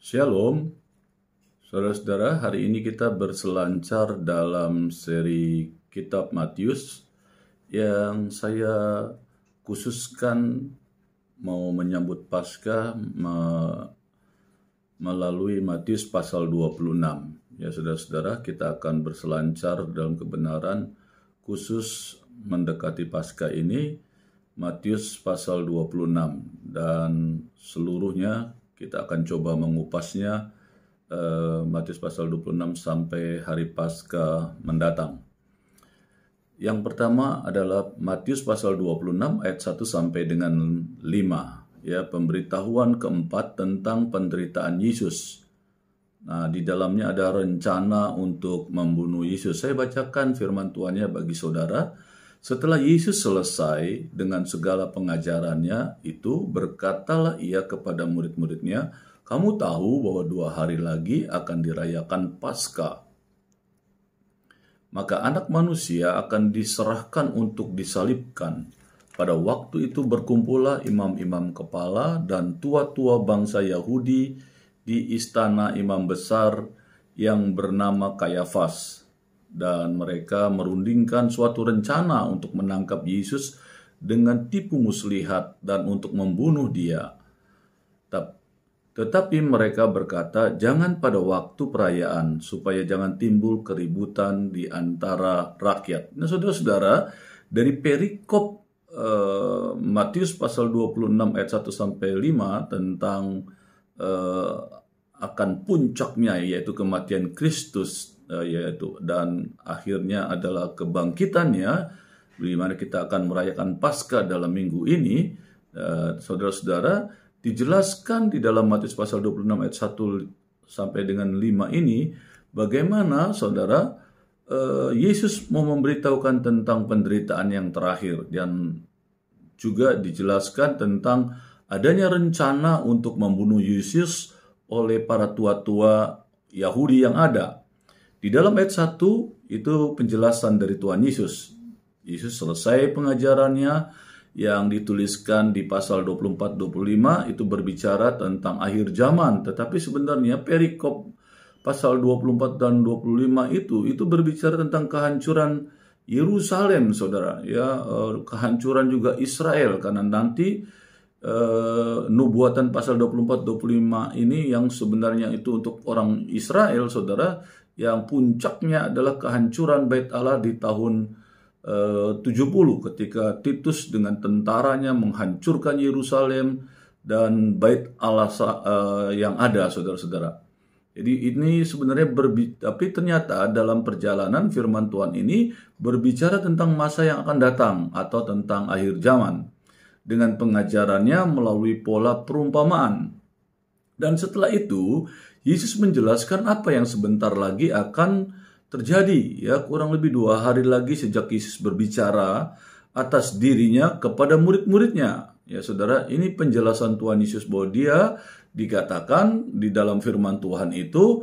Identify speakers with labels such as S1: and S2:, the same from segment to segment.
S1: Shalom, saudara-saudara. Hari ini kita berselancar dalam seri Kitab Matius yang saya khususkan mau menyambut Paskah melalui Matius pasal 26. Ya, saudara-saudara, kita akan berselancar dalam kebenaran khusus mendekati Paskah ini, Matius pasal 26, dan seluruhnya kita akan coba mengupasnya Matius pasal 26 sampai hari Paskah mendatang. Yang pertama adalah Matius pasal 26 ayat 1 sampai dengan 5. Ya, pemberitahuan keempat tentang penderitaan Yesus. Nah, di dalamnya ada rencana untuk membunuh Yesus. Saya bacakan firman Tuhannya bagi saudara. Setelah Yesus selesai dengan segala pengajarannya itu, berkatalah ia kepada murid-muridnya, "Kamu tahu bahwa 2 hari lagi akan dirayakan Paskah. Maka anak manusia akan diserahkan untuk disalibkan. Pada waktu itu berkumpullah imam-imam kepala dan tua-tua bangsa Yahudi di istana imam besar yang bernama Kayafas. Dan mereka merundingkan suatu rencana untuk menangkap Yesus dengan tipu muslihat dan untuk membunuh dia. Tetapi mereka berkata, jangan pada waktu perayaan, supaya jangan timbul keributan di antara rakyat. Nah, saudara-saudara, dari perikop Matius pasal 26 ayat 1 sampai 5 tentang akan puncaknya, yaitu kematian Kristus, dan akhirnya adalah kebangkitannya, di mana kita akan merayakan Paskah dalam minggu ini. Saudara-saudara, dijelaskan di dalam Matius pasal 26 ayat 1 sampai dengan 5 ini, bagaimana saudara Yesus mau memberitahukan tentang penderitaan yang terakhir, dan juga dijelaskan tentang adanya rencana untuk membunuh Yesus oleh para tua-tua Yahudi yang ada. Di dalam ayat 1 itu penjelasan dari Tuhan Yesus. Yesus selesai pengajarannya yang dituliskan di pasal 24-25 itu berbicara tentang akhir zaman. Tetapi sebenarnya perikop pasal 24 dan 25 itu berbicara tentang kehancuran Yerusalem, saudara. Ya, kehancuran juga Israel, karena nanti nubuatan pasal 24-25 ini yang sebenarnya itu untuk orang Israel, saudara, yang puncaknya adalah kehancuran Bait Allah di tahun 70 ketika Titus dengan tentaranya menghancurkan Yerusalem dan Bait Allah yang ada, saudara-saudara. Jadi ini sebenarnya tapi ternyata dalam perjalanan firman Tuhan ini berbicara tentang masa yang akan datang atau tentang akhir zaman dengan pengajarannya melalui pola perumpamaan. Dan setelah itu Yesus menjelaskan apa yang sebentar lagi akan terjadi. Ya, kurang lebih 2 hari lagi sejak Yesus berbicara atas dirinya kepada murid-muridnya. Ya, saudara, ini penjelasan Tuhan Yesus bahwa dia dikatakan di dalam firman Tuhan itu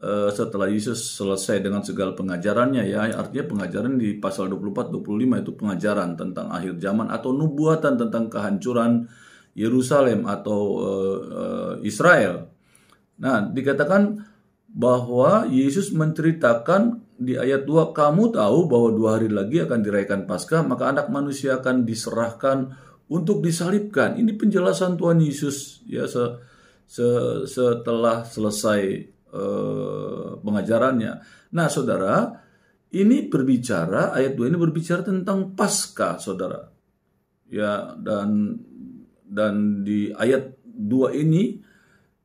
S1: setelah Yesus selesai dengan segala pengajarannya, ya, artinya pengajaran di pasal 24-25 itu pengajaran tentang akhir zaman atau nubuatan tentang kehancuran Yerusalem atau Israel. Nah, dikatakan bahwa Yesus menceritakan di ayat 2, kamu tahu bahwa 2 hari lagi akan dirayakan Paskah, maka anak manusia akan diserahkan untuk disalibkan. Ini penjelasan Tuhan Yesus, ya, setelah selesai pengajarannya. Nah, saudara, ini berbicara, ayat 2 ini berbicara tentang Paskah, saudara. Ya, dan di ayat 2 ini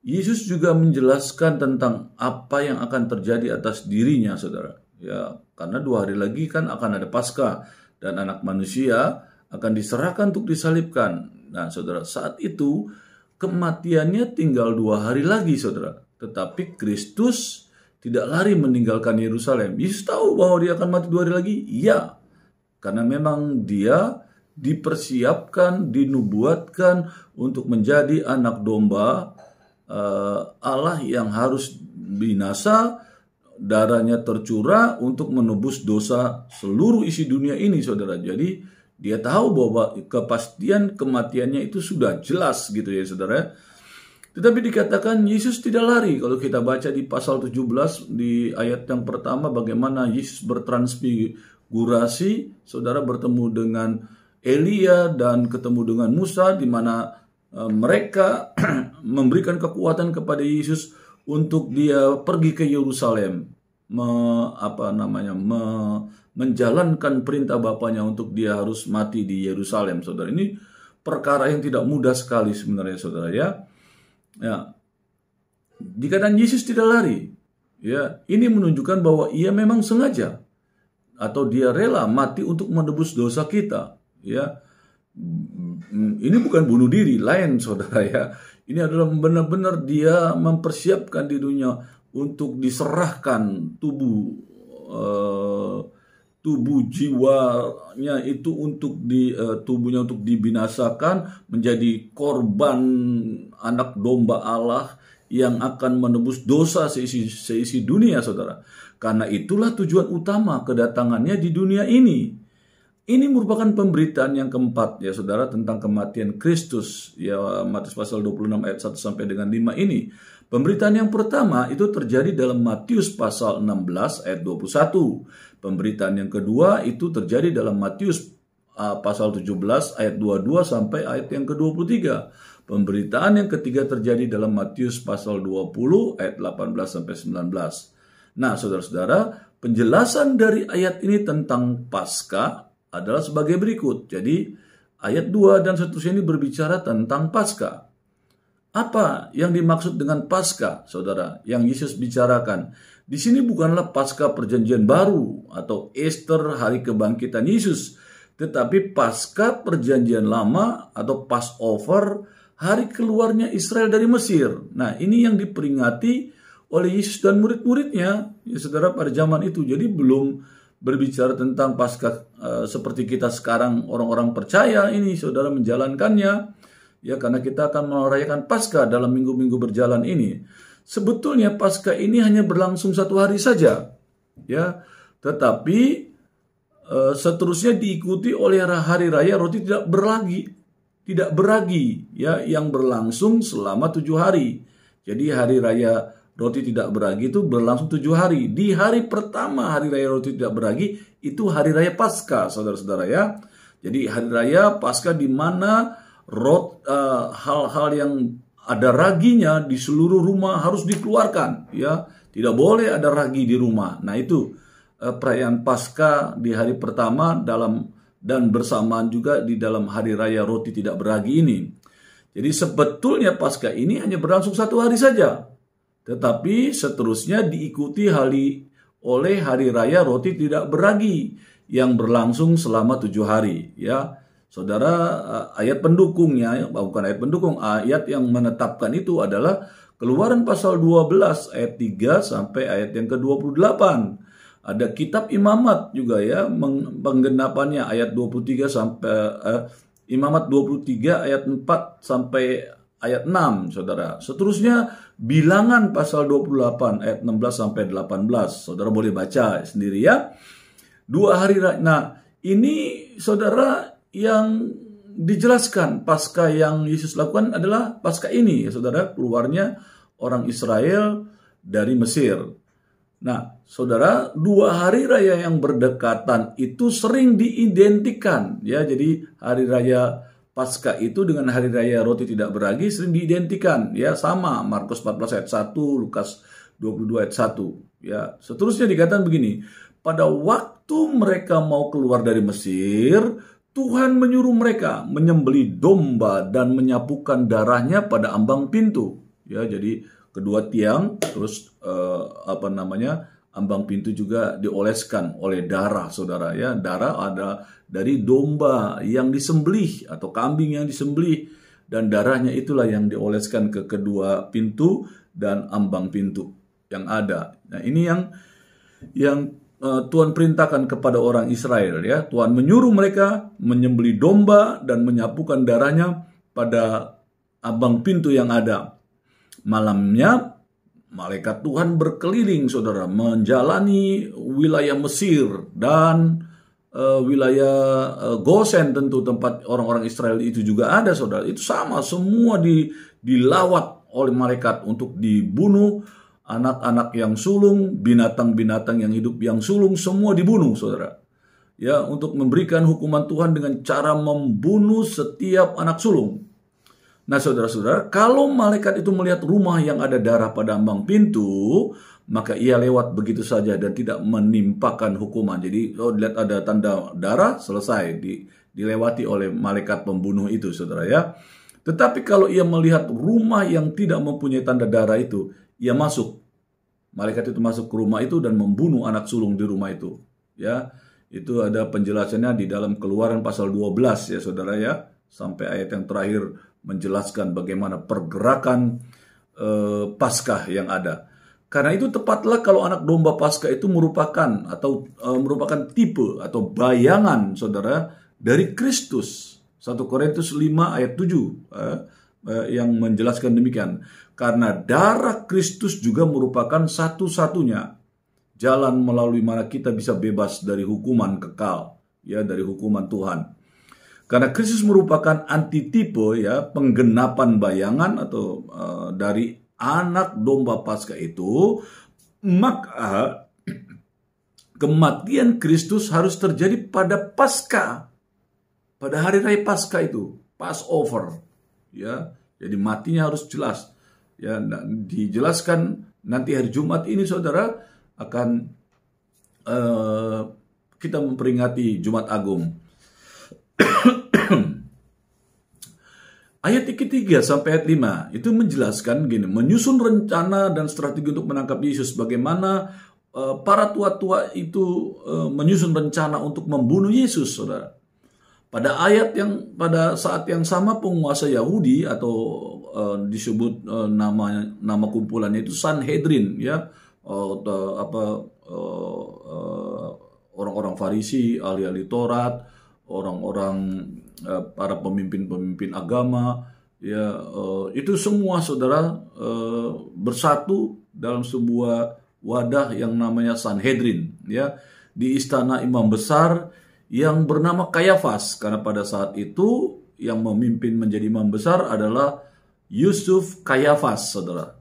S1: Yesus juga menjelaskan tentang apa yang akan terjadi atas dirinya, saudara. Ya, karena 2 hari lagi kan akan ada Paskah dan anak manusia akan diserahkan untuk disalibkan. Nah, saudara, saat itu kematiannya tinggal 2 hari lagi, saudara. Tetapi Kristus tidak lari meninggalkan Yerusalem. Yesus tahu bahwa dia akan mati 2 hari lagi. Iya, karena memang dia dipersiapkan, dinubuatkan untuk menjadi anak domba Allah yang harus binasa, darahnya tercurah untuk menebus dosa seluruh isi dunia ini, saudara. Jadi dia tahu bahwa kepastian kematiannya itu sudah jelas gitu ya, saudara. Tetapi dikatakan Yesus tidak lari. Kalau kita baca di pasal 17 di ayat yang pertama, bagaimana Yesus bertransfigurasi, saudara, bertemu dengan Elia dan ketemu dengan Musa, di mana mereka memberikan kekuatan kepada Yesus untuk dia pergi ke Yerusalem, menjalankan perintah Bapaknya untuk dia harus mati di Yerusalem, saudara. Ini perkara yang tidak mudah sekali sebenarnya, saudara, ya. Ya, dikatakan Yesus tidak lari. Ya, ini menunjukkan bahwa ia memang sengaja atau dia rela mati untuk menebus dosa kita. Ya, ini bukan bunuh diri, lain, saudara, ya. Ini adalah benar-benar dia mempersiapkan dirinya untuk diserahkan tubuh jiwanya itu untuk tubuhnya untuk dibinasakan, menjadi korban anak domba Allah yang akan menebus dosa seisi dunia, saudara. Karena itulah tujuan utama kedatangannya di dunia ini. Ini merupakan pemberitaan yang keempat, ya saudara, tentang kematian Kristus. Ya, Matius pasal 26 ayat 1 sampai dengan 5 ini. Pemberitaan yang pertama itu terjadi dalam Matius pasal 16 ayat 21. Pemberitaan yang kedua itu terjadi dalam Matius pasal 17 ayat 22 sampai ayat yang ke-23. Pemberitaan yang ketiga terjadi dalam Matius pasal 20 ayat 18 sampai 19. Nah, saudara-saudara, penjelasan dari ayat ini tentang Paskah adalah sebagai berikut. Jadi, ayat 2 dan seterusnya ini berbicara tentang Paskah. Apa yang dimaksud dengan Paskah, saudara, yang Yesus bicarakan? Di sini bukanlah Paskah Perjanjian Baru atau Easter, hari kebangkitan Yesus, tetapi Paskah Perjanjian Lama atau Passover, hari keluarnya Israel dari Mesir. Nah, ini yang diperingati oleh Yesus dan murid-muridnya, ya saudara, pada zaman itu. Jadi belum berbicara tentang Paskah seperti kita sekarang orang-orang percaya ini, saudara, menjalankannya. Ya, karena kita akan merayakan Paskah dalam minggu-minggu berjalan ini. Sebetulnya Paskah ini hanya berlangsung 1 hari saja, ya. Tetapi seterusnya diikuti oleh hari raya roti tidak beragi, ya, yang berlangsung selama 7 hari. Jadi hari raya roti tidak beragi itu berlangsung 7 hari. Di hari pertama hari raya roti tidak beragi itu hari raya Paskah, saudara-saudara, ya. Jadi hari raya Paskah di mana hal-hal yang ada raginya di seluruh rumah harus dikeluarkan, ya. Tidak boleh ada ragi di rumah. Nah, itu perayaan Paskah di hari pertama dan bersamaan juga di dalam hari raya roti tidak beragi ini. Jadi sebetulnya Paskah ini hanya berlangsung 1 hari saja. Tetapi seterusnya diikuti oleh hari raya roti tidak beragi yang berlangsung selama 7 hari, ya. Saudara, ayat pendukungnya, bukan ayat pendukung, ayat yang menetapkan itu adalah Keluaran pasal 12 ayat 3 sampai ayat yang ke-28. Ada kitab Imamat juga, ya, penggenapannya ayat 23 sampai Imamat 23 ayat 4 sampai ayat 6, saudara. Seterusnya Bilangan pasal 28 ayat 16 sampai 18. Saudara boleh baca sendiri, ya. 2 hari. Nah, ini saudara yang dijelaskan Paskah yang Yesus lakukan adalah Paskah ini, ya saudara, keluarnya orang Israel dari Mesir. Nah, saudara, 2 hari raya yang berdekatan itu sering diidentikan, ya. Jadi hari raya Paskah itu dengan hari raya roti tidak beragi sering diidentikan, ya, sama. Markus 14 ayat 1, Lukas 22 ayat 1, ya. Seterusnya dikatakan begini, pada waktu mereka mau keluar dari Mesir, Tuhan menyuruh mereka menyembelih domba dan menyapukan darahnya pada ambang pintu. Ya, jadi kedua tiang, terus ambang pintu juga dioleskan oleh darah, saudara, ya. Darah ada dari domba yang disembelih atau kambing yang disembelih, dan darahnya itulah yang dioleskan ke kedua pintu dan ambang pintu yang ada. Nah, ini yang Tuhan perintahkan kepada orang Israel, ya. Tuhan menyuruh mereka menyembelih domba dan menyapukan darahnya pada ambang pintu yang ada. Malamnya malaikat Tuhan berkeliling, saudara, menjalani wilayah Mesir dan wilayah Gosen, tentu tempat orang-orang Israel itu juga ada, saudara. Itu sama, semua dilawat oleh malaikat untuk dibunuh, anak-anak yang sulung, binatang-binatang yang hidup yang sulung, semua dibunuh, saudara. Ya, untuk memberikan hukuman Tuhan dengan cara membunuh setiap anak sulung. Nah, saudara-saudara, kalau malaikat itu melihat rumah yang ada darah pada ambang pintu, maka ia lewat begitu saja dan tidak menimpakan hukuman. Jadi, lihat ada tanda darah, selesai, dilewati oleh malaikat pembunuh itu, saudara ya. Tetapi kalau ia melihat rumah yang tidak mempunyai tanda darah itu, ia masuk. Malaikat itu masuk ke rumah itu dan membunuh anak sulung di rumah itu. Ya, itu ada penjelasannya di dalam Keluaran pasal 12 ya, saudara ya. Sampai ayat yang terakhir menjelaskan bagaimana pergerakan Paskah yang ada. Karena itu tepatlah kalau anak domba Paskah itu merupakan tipe atau bayangan, saudara, dari Kristus. 1 Korintus 5 ayat 7 yang menjelaskan demikian. Karena darah Kristus juga merupakan satu-satunya jalan melalui mana kita bisa bebas dari hukuman kekal, ya, dari hukuman Tuhan. Karena Kristus merupakan antitipe, ya, penggenapan bayangan atau dari anak domba Paskah itu, maka kematian Kristus harus terjadi pada Paskah, pada hari raya Paskah itu, Passover, ya. Jadi matinya harus jelas, ya. Dijelaskan nanti hari Jumat ini, saudara, akan kita memperingati Jumat Agung. Ayat ketiga sampai ayat 5 itu menjelaskan gini, menyusun rencana dan strategi untuk menangkap Yesus. Bagaimana para tua-tua itu menyusun rencana untuk membunuh Yesus, saudara. Pada saat yang sama penguasa Yahudi atau disebut nama kumpulannya itu Sanhedrin, ya, orang-orang Farisi, ahli-ahli Taurat, orang-orang para pemimpin-pemimpin agama, ya, itu semua, saudara, bersatu dalam sebuah wadah yang namanya Sanhedrin, ya, di istana imam besar yang bernama Kayafas, karena pada saat itu yang memimpin menjadi imam besar adalah Yusuf Kayafas, saudara,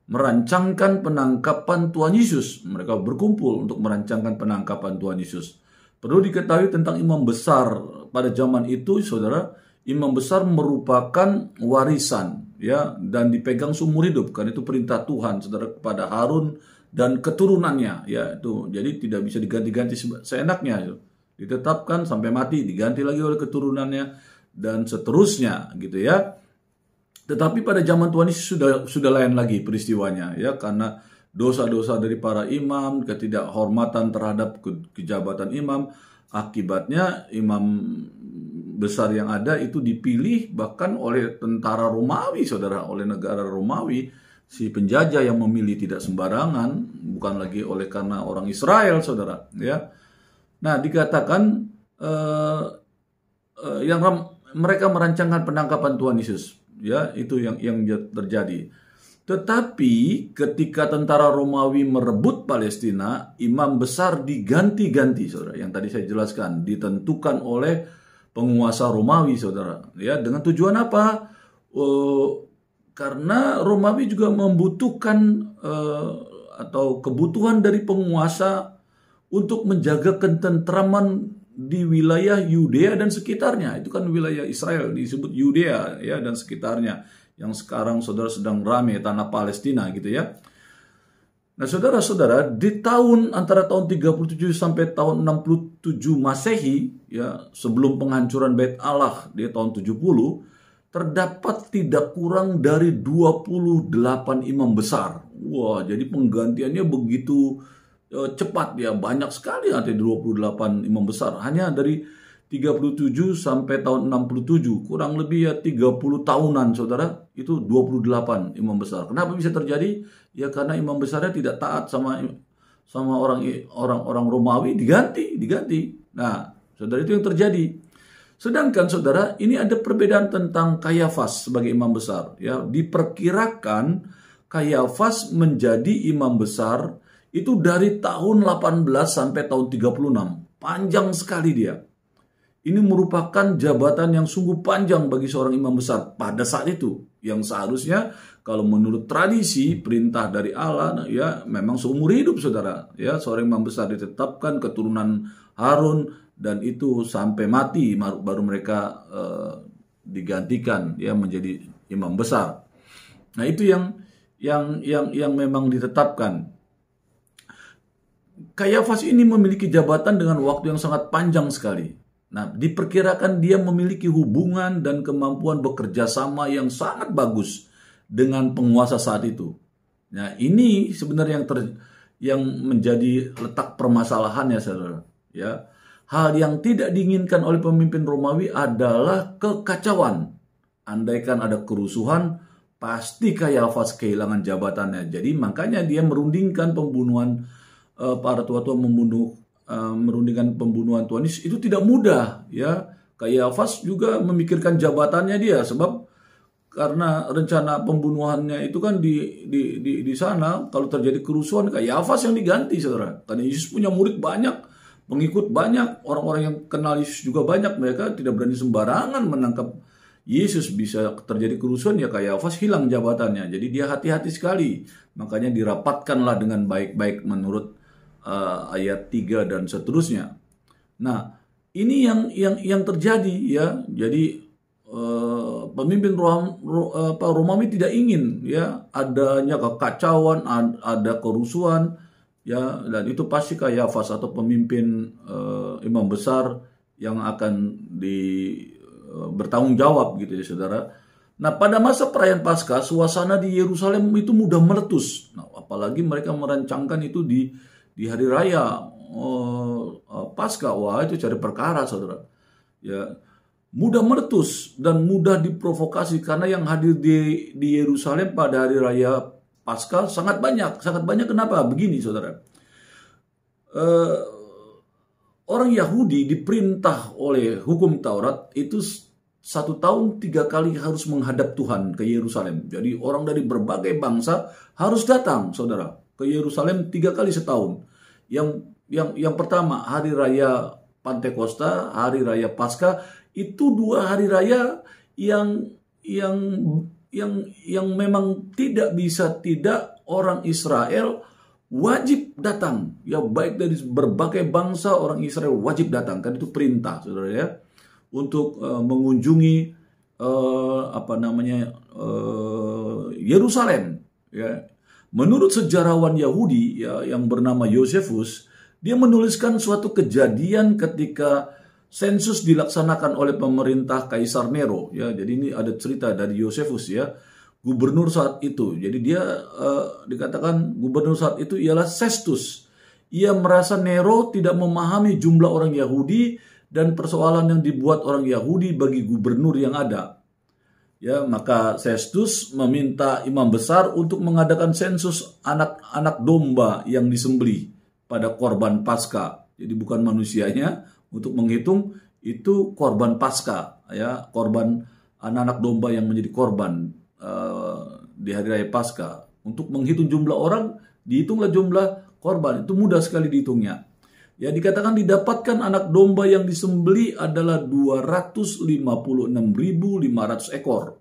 S1: merancangkan penangkapan Tuhan Yesus. Mereka berkumpul untuk merancangkan penangkapan Tuhan Yesus. Perlu diketahui tentang imam besar pada zaman itu, saudara, imam besar merupakan warisan, ya, dan dipegang seumur hidup, karena itu perintah Tuhan, saudara, kepada Harun dan keturunannya, ya, itu. Jadi tidak bisa diganti-ganti seenaknya, ditetapkan sampai mati, diganti lagi oleh keturunannya dan seterusnya, gitu ya. Tetapi pada zaman Tuhan Yesus sudah lain lagi peristiwanya, ya, karena dosa-dosa dari para imam, ketidakhormatan terhadap kejabatan imam, akibatnya imam besar yang ada itu dipilih bahkan oleh tentara Romawi, saudara, oleh negara Romawi. Si penjajah yang memilih tidak sembarangan, bukan lagi karena orang Israel, saudara, ya. Nah, dikatakan mereka merancangkan penangkapan Tuhan Yesus, ya, itu yang terjadi. Tetapi ketika tentara Romawi merebut Palestina, imam besar diganti-ganti, saudara. Yang tadi saya jelaskan, ditentukan oleh penguasa Romawi, saudara. Ya, dengan tujuan apa? Karena Romawi juga membutuhkan atau kebutuhan dari penguasa untuk menjaga ketentraman di wilayah Yudea dan sekitarnya. Itu kan wilayah Israel, disebut Yudea, ya, dan sekitarnya. Yang sekarang, saudara, sedang ramai tanah Palestina, gitu ya. Nah, saudara-saudara, di antara tahun 37 sampai tahun 67 Masehi, ya, sebelum penghancuran Bait Allah di tahun 70, terdapat tidak kurang dari 28 imam besar. Wah, jadi penggantiannya begitu cepat, ya, banyak sekali ada 28 imam besar. Hanya dari 37 sampai tahun 67, kurang lebih ya 30 tahunan, saudara, itu 28 imam besar. Kenapa bisa terjadi? Ya karena imam besarnya tidak taat sama orang Romawi, diganti. Nah, saudara, itu yang terjadi. Sedangkan, saudara, ini ada perbedaan tentang Kayafas sebagai imam besar, ya. Diperkirakan Kayafas menjadi imam besar itu dari tahun 18 sampai tahun 36. Panjang sekali dia. Ini merupakan jabatan yang sungguh panjang bagi seorang imam besar pada saat itu, yang seharusnya kalau menurut tradisi perintah dari Allah, ya memang seumur hidup saudara, ya seorang imam besar ditetapkan keturunan Harun, dan itu sampai mati baru mereka digantikan ya menjadi imam besar. Nah itu yang memang ditetapkan. Kayafas ini memiliki jabatan dengan waktu yang sangat panjang sekali. Nah, diperkirakan dia memiliki hubungan dan kemampuan bekerja sama yang sangat bagus dengan penguasa saat itu. Nah, ini sebenarnya yang menjadi letak permasalahannya, saudara. Ya, hal yang tidak diinginkan oleh pemimpin Romawi adalah kekacauan. Andaikan ada kerusuhan, pasti Kayafas kehilangan jabatannya. Jadi makanya dia merundingkan pembunuhan para tua-tua merundingkan pembunuhan Tuhan Yesus itu tidak mudah ya. Kayafas juga memikirkan jabatannya dia, sebab karena rencana pembunuhannya itu kan di sana kalau terjadi kerusuhan Kayafas yang diganti, saudara. Karena Yesus punya murid banyak, pengikut banyak, orang-orang yang kenal Yesus juga banyak, mereka tidak berani sembarangan menangkap Yesus. Bisa terjadi kerusuhan ya Kayafas hilang jabatannya. Jadi dia hati-hati sekali. Makanya dirapatkanlah dengan baik-baik menurut ayat 3 dan seterusnya. Nah, ini yang terjadi ya. Jadi pemimpin Romawi tidak ingin ya adanya kekacauan, ada kerusuhan ya, dan itu pasti Kayafas atau pemimpin imam besar yang akan bertanggung jawab gitu ya, saudara. Nah, pada masa perayaan Paskah, suasana di Yerusalem itu mudah meletus. Nah, apalagi mereka merancangkan itu di hari raya Paskah. Wah, itu cari perkara, saudara. Ya, mudah meletus dan mudah diprovokasi karena yang hadir di Yerusalem pada hari raya Paskah sangat banyak. Sangat banyak kenapa? Begini, saudara. Orang Yahudi diperintah oleh hukum Taurat itu 1 tahun 3 kali harus menghadap Tuhan ke Yerusalem. Jadi orang dari berbagai bangsa harus datang, saudara, ke Yerusalem 3 kali setahun. Yang pertama hari raya Pantekosta, hari raya Paskah, itu 2 hari raya yang memang tidak orang Israel wajib datang. Ya, baik dari berbagai bangsa orang Israel wajib datang, kan itu perintah, saudara ya, untuk mengunjungi Yerusalem ya. Menurut sejarawan Yahudi ya, yang bernama Yosefus, dia menuliskan suatu kejadian ketika sensus dilaksanakan oleh pemerintah Kaisar Nero ya. Jadi ini ada cerita dari Yosefus ya, gubernur saat itu. Jadi dia dikatakan gubernur saat itu ialah Sestus. Ia merasa Nero tidak memahami jumlah orang Yahudi dan persoalan yang dibuat orang Yahudi bagi gubernur yang ada. Ya, maka Sestus meminta imam besar untuk mengadakan sensus anak-anak domba yang disembelih pada korban Paskah. Jadi bukan manusianya, untuk menghitung itu korban Paskah, ya, korban anak-anak domba yang menjadi korban di hari raya Paskah. Untuk menghitung jumlah orang, dihitunglah jumlah korban. Itu mudah sekali dihitungnya. Ya, dikatakan didapatkan anak domba yang disembelih adalah 256.500 ekor.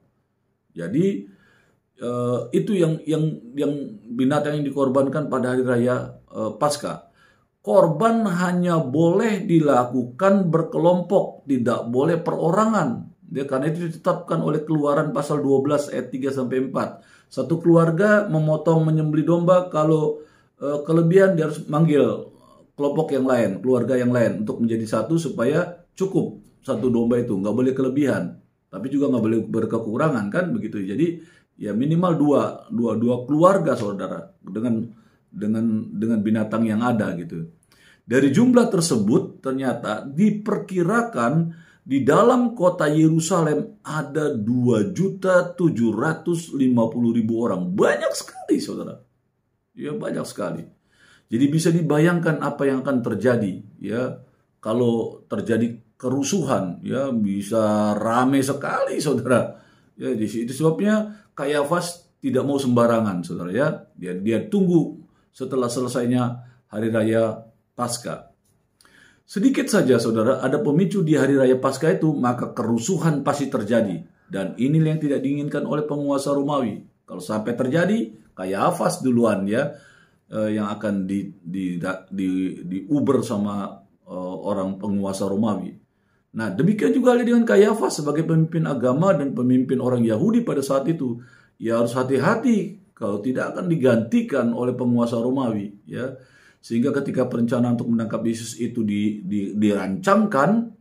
S1: Jadi itu yang binatang yang dikorbankan pada hari raya Paskah. Korban hanya boleh dilakukan berkelompok, tidak boleh perorangan. Ya, karena itu ditetapkan oleh Keluaran pasal 12 ayat 3 sampai 4. Satu keluarga memotong menyembelih domba, kalau kelebihan dia harus manggil kelompok yang lain, keluarga yang lain untuk menjadi satu supaya cukup satu domba itu, nggak boleh kelebihan, tapi juga nggak boleh berkekurangan, kan begitu. Jadi ya minimal dua keluarga, saudara, dengan binatang yang ada gitu. Dari jumlah tersebut ternyata diperkirakan di dalam kota Yerusalem ada 2.750.000 orang. Banyak sekali, saudara. Ya, banyak sekali. Jadi bisa dibayangkan apa yang akan terjadi ya kalau terjadi kerusuhan, ya bisa ramai sekali, saudara. Ya, itu sebabnya Kayafas tidak mau sembarangan, saudara ya. Dia tunggu setelah selesainya hari raya Paskah. Sedikit saja saudara, ada pemicu di hari raya Paskah itu, maka kerusuhan pasti terjadi. Dan inilah yang tidak diinginkan oleh penguasa Romawi. Kalau sampai terjadi, Kayafas duluan ya, yang akan diuber sama orang penguasa Romawi. Nah, demikian juga dengan Kayafas sebagai pemimpin agama dan pemimpin orang Yahudi pada saat itu. Ya harus hati-hati kalau tidak akan digantikan oleh penguasa Romawi, ya. Sehingga ketika perencanaan untuk menangkap Yesus itu dirancangkan,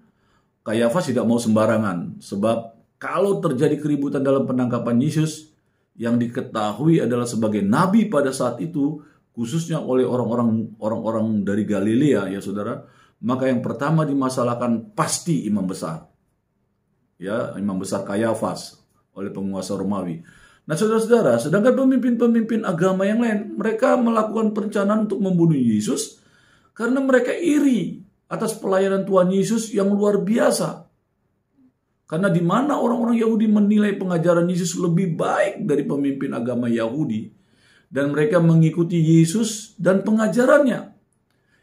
S1: Kayafas tidak mau sembarangan. Sebab kalau terjadi keributan dalam penangkapan Yesus, yang diketahui adalah sebagai nabi pada saat itu, khususnya oleh orang-orang dari Galilea, ya saudara, maka yang pertama dimasalahkan pasti imam besar. Ya, imam besar Kayafas oleh penguasa Romawi. Nah, saudara-saudara, sedangkan pemimpin-pemimpin agama yang lain, mereka melakukan perencanaan untuk membunuh Yesus karena mereka iri atas pelayanan Tuhan Yesus yang luar biasa. Karena di mana orang-orang Yahudi menilai pengajaran Yesus lebih baik dari pemimpin agama Yahudi, dan mereka mengikuti Yesus dan pengajarannya.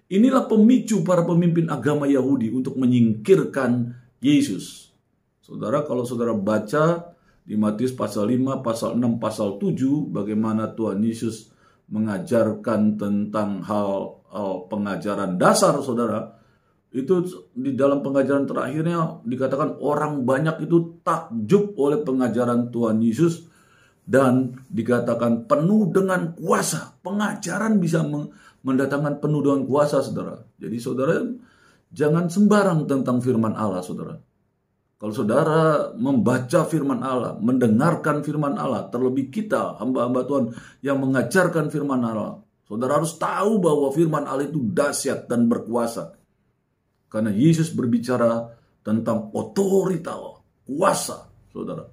S1: Inilah pemicu para pemimpin agama Yahudi untuk menyingkirkan Yesus. Saudara, kalau saudara baca di Matius pasal 5, pasal 6, pasal 7, bagaimana Tuhan Yesus mengajarkan tentang hal pengajaran dasar, saudara, itu di dalam pengajaran terakhirnya dikatakan orang banyak itu takjub oleh pengajaran Tuhan Yesus dan dikatakan penuh dengan kuasa. Pengajaran bisa mendatangkan penuh dengan kuasa, saudara. Jadi saudara jangan sembarang tentang firman Allah, saudara. Kalau saudara membaca firman Allah, mendengarkan firman Allah, terlebih kita hamba-hamba Tuhan yang mengajarkan firman Allah, saudara harus tahu bahwa firman Allah itu dahsyat dan berkuasa. Karena Yesus berbicara tentang otoritas, kuasa, saudara.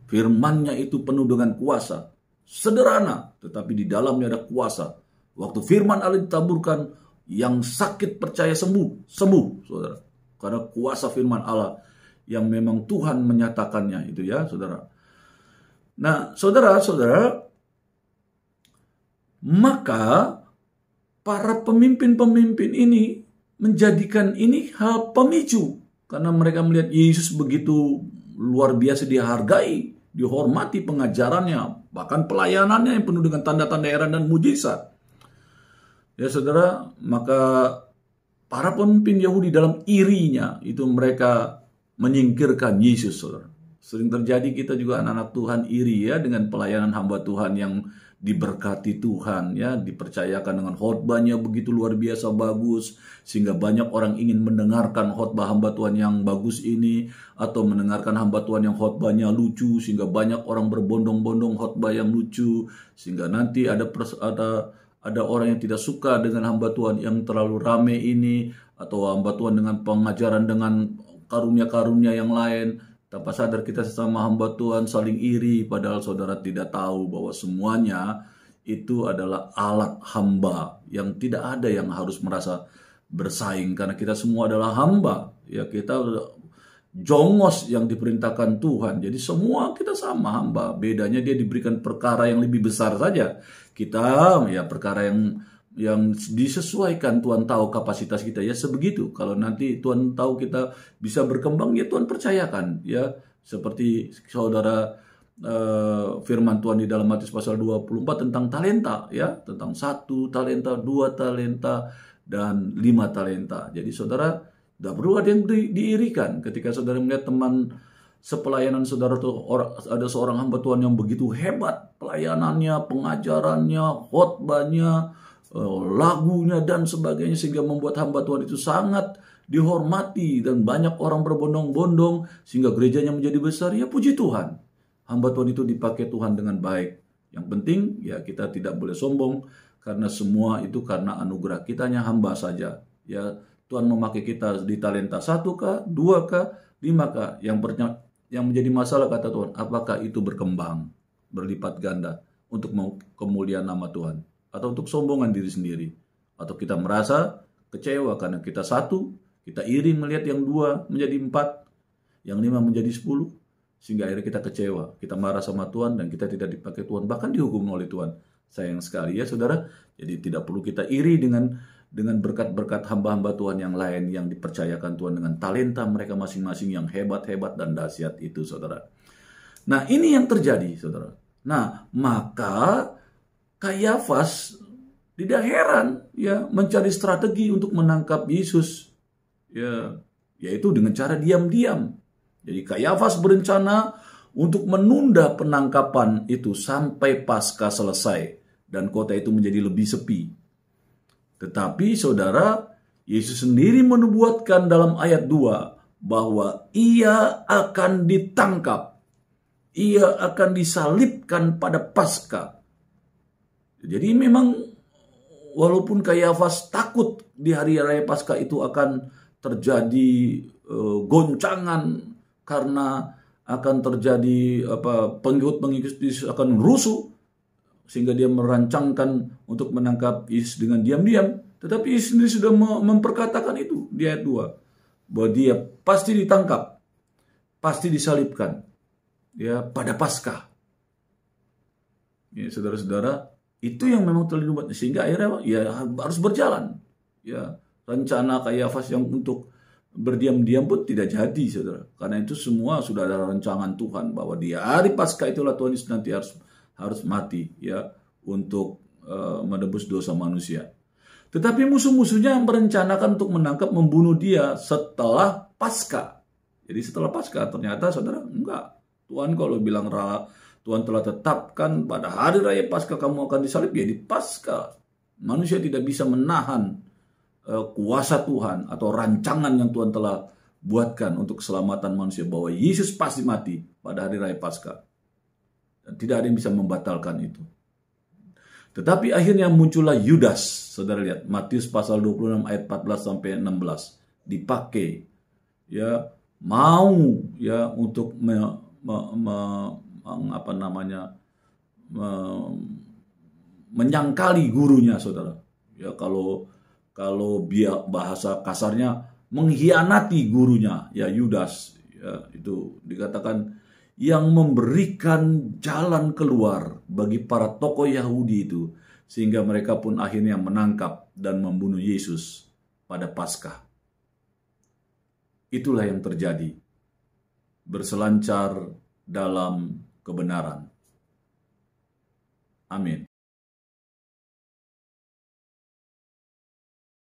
S1: Firman-Nya itu penuh dengan kuasa. Sederhana, tetapi di dalamnya ada kuasa. Waktu firman Allah ditaburkan, yang sakit percaya sembuh, saudara. Karena kuasa firman Allah yang memang Tuhan menyatakannya itu ya, saudara. Nah, saudara-saudara, maka para pemimpin-pemimpin ini menjadikan ini hal pemicu. Karena mereka melihat Yesus begitu luar biasa dihargai, dihormati pengajarannya, bahkan pelayanannya yang penuh dengan tanda-tanda heran dan mujizat. Ya saudara, maka para pemimpin Yahudi dalam irinya itu mereka menyingkirkan Yesus, saudara. Sering terjadi kita juga anak-anak Tuhan iri ya dengan pelayanan hamba Tuhan yang diberkati Tuhan ya, dipercayakan dengan khotbahnya begitu luar biasa bagus sehingga banyak orang ingin mendengarkan khotbah hamba Tuhan yang bagus ini, atau mendengarkan hamba Tuhan yang khotbahnya lucu sehingga banyak orang berbondong-bondong khotbah yang lucu, sehingga nanti ada orang yang tidak suka dengan hamba Tuhan yang terlalu rame ini, atau hamba Tuhan dengan pengajaran dengan karunia-karunia yang lain. Tanpa sadar kita sesama hamba Tuhan saling iri, padahal saudara tidak tahu bahwa semuanya itu adalah alat hamba yang tidak ada yang harus merasa bersaing, karena kita semua adalah hamba. Ya, kita jongos yang diperintahkan Tuhan. Jadi semua kita sama hamba. Bedanya dia diberikan perkara yang lebih besar saja. Kita ya perkara yang disesuaikan. Tuhan tahu kapasitas kita ya sebegitu. Kalau nanti Tuhan tahu kita bisa berkembang, ya Tuhan percayakan ya. Seperti saudara firman Tuhan di dalam Matius pasal 24 tentang talenta ya, tentang 1 talenta, 2 talenta dan 5 talenta. Jadi saudara tidak perlu ada yang diirikan ketika saudara melihat teman sepelayanan saudara tuh ada seorang hamba Tuhan yang begitu hebat pelayanannya, pengajarannya, khotbahnya, lagunya dan sebagainya, sehingga membuat hamba Tuhan itu sangat dihormati dan banyak orang berbondong-bondong sehingga gerejanya menjadi besar. Ya puji Tuhan, hamba Tuhan itu dipakai Tuhan dengan baik. Yang penting ya kita tidak boleh sombong, karena semua itu karena anugerah, kitanya hamba saja. Ya Tuhan memakai kita di talenta 1 kah, 2 kah, 5 kah. Yang menjadi masalah kata Tuhan, apakah itu berkembang, berlipat ganda untuk kemuliaan nama Tuhan, atau untuk sombongan diri sendiri, atau kita merasa kecewa karena kita 1, kita iri melihat yang 2 menjadi 4, yang 5 menjadi 10, sehingga akhirnya kita kecewa, kita marah sama Tuhan dan kita tidak dipakai Tuhan, bahkan dihukum oleh Tuhan. Sayang sekali ya saudara. Jadi tidak perlu kita iri dengan dengan berkat-berkat hamba-hamba Tuhan yang lain yang dipercayakan Tuhan dengan talenta mereka masing-masing yang hebat-hebat dan dahsyat itu, saudara. Nah, ini yang terjadi, saudara. Nah, maka Kayafas tidak heran ya mencari strategi untuk menangkap Yesus, ya, yaitu dengan cara diam-diam. Jadi Kayafas berencana untuk menunda penangkapan itu sampai Paskah selesai dan kota itu menjadi lebih sepi. Tetapi saudara, Yesus sendiri menubuatkan dalam ayat 2 bahwa ia akan ditangkap. Ia akan disalibkan pada Paskah. Jadi memang walaupun Kayafas takut di hari raya Paskah itu akan terjadi goncangan karena akan terjadi pengikut-pengikut Yesus akan rusuh, sehingga dia merancangkan untuk menangkap Yesus dengan diam-diam. Tetapi Yesus sendiri sudah memperkatakan itu di ayat 2 bahwa dia pasti ditangkap, pasti disalibkan ya pada Paskah. Ya, saudara-saudara, itu yang memang telah dibuat, sehingga akhirnya ya harus berjalan. Ya, rencana Kayafas yang untuk berdiam-diam pun tidak jadi, saudara. Karena itu semua sudah ada rancangan Tuhan bahwa di hari Paskah itulah Tuhan Yesus nanti harus mati ya untuk menebus dosa manusia. Tetapi musuh-musuhnya merencanakan untuk menangkap, membunuh dia setelah Paskah. Jadi setelah Paskah ternyata, saudara, enggak. Tuhan kalau bilang Tuhan telah tetapkan pada hari raya Paskah kamu akan disalib, ya di Paskah. Manusia tidak bisa menahan kuasa Tuhan atau rancangan yang Tuhan telah buatkan untuk keselamatan manusia, bahwa Yesus pasti mati pada hari raya Paskah. Dan tidak ada yang bisa membatalkan itu. Tetapi akhirnya muncullah Yudas. Saudara lihat Matius pasal 26 ayat 14 sampai 16 dipakai ya mau ya untuk menyangkali gurunya, saudara. Ya kalau bahasa kasarnya mengkhianati gurunya, ya Yudas, ya itu dikatakan yang memberikan jalan keluar bagi para tokoh Yahudi itu, sehingga mereka pun akhirnya menangkap dan membunuh Yesus pada Paskah. Itulah yang terjadi, berselancar dalam kebenaran. Amin.